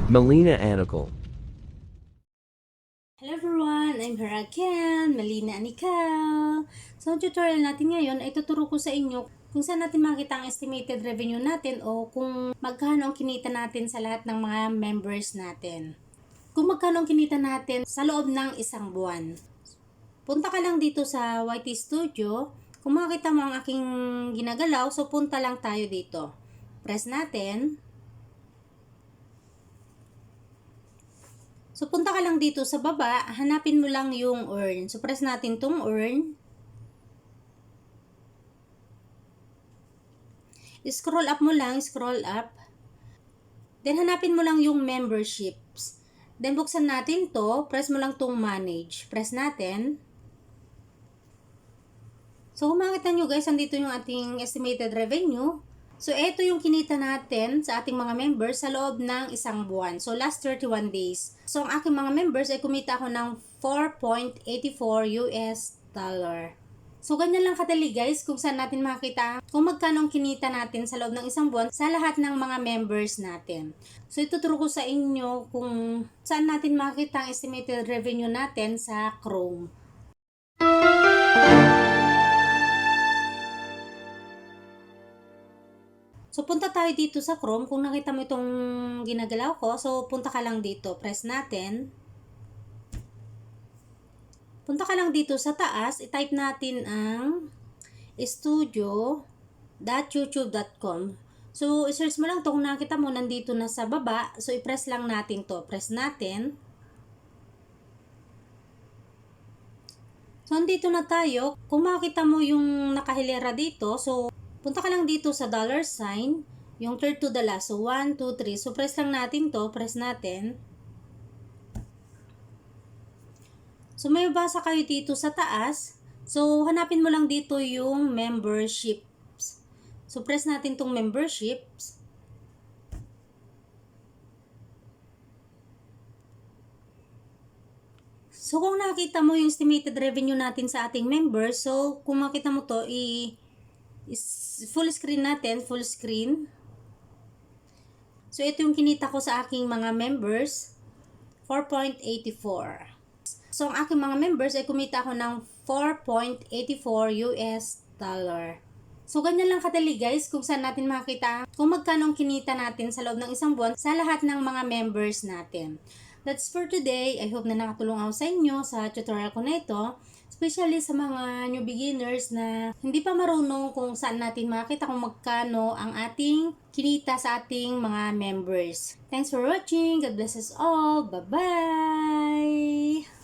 Melina Anical. Hello everyone, I'm here again, Melina Anical. So, ang tutorial natin ngayon ay tuturo ko sa inyo kung saan natin makita ang estimated revenue natin o kung magkano ang kinita natin sa lahat ng mga members natin. Kung magkano ang kinita natin sa loob ng isang buwan. Punta ka lang dito sa YT Studio. Kung makita mo ang aking ginagalaw, so punta lang tayo dito. Press natin. So, punta ka lang dito sa baba, hanapin mo lang yung earn. So, press natin tong earn. Scroll up mo lang, scroll up. Then, hanapin mo lang yung memberships. Then, buksan natin to, press mo lang tong manage. Press natin. So, kung makita nyo guys, andito yung ating estimated revenue. So, ito yung kinita natin sa ating mga members sa loob ng isang buwan. So, last 31 days. So, ang aking mga members ay kumita ako ng 4.84 US dollar. So, ganyan lang kadali guys kung saan natin makita kung magkano ang kinita natin sa loob ng isang buwan sa lahat ng mga members natin. So, ituturo ko sa inyo kung saan natin makita ang estimated revenue natin sa Chrome. So, punta tayo dito sa Chrome. Kung nakita mo itong ginagalaw ko, so, punta ka lang dito. Press natin. Punta ka lang dito sa taas. I-type natin ang studio.youtube.com. So, i-search mo lang ito. Kung nakita mo, nandito na sa baba. So, i-press lang natin to. Press natin. So, nandito na tayo. Kung makita mo yung nakahilera dito, so, punta ka lang dito sa dollar sign, yung third to the last. So, 1, 2, 3. So, press lang natin to. Press natin. So, may basa kayo dito sa taas. So, hanapin mo lang dito yung memberships. So, press natin tong memberships. So, kung nakita mo yung estimated revenue natin sa ating members, so, kung makita mo to, full screen natin, full screen. So, ito yung kinita ko sa aking mga members, 4.84. So, ang aking mga members ay kumita ako ng 4.84 US dollar. So, ganyan lang kadali guys kung saan natin makita kung magkano ang kinita natin sa loob ng isang buwan sa lahat ng mga members natin. That's for today. I hope na nakatulong ako sa inyo sa tutorial ko na ito. Especially sa mga new beginners na hindi pa marunong kung saan natin makita kung magkano ang ating kinita sa ating mga members. Thanks for watching. God bless us all. Bye-bye!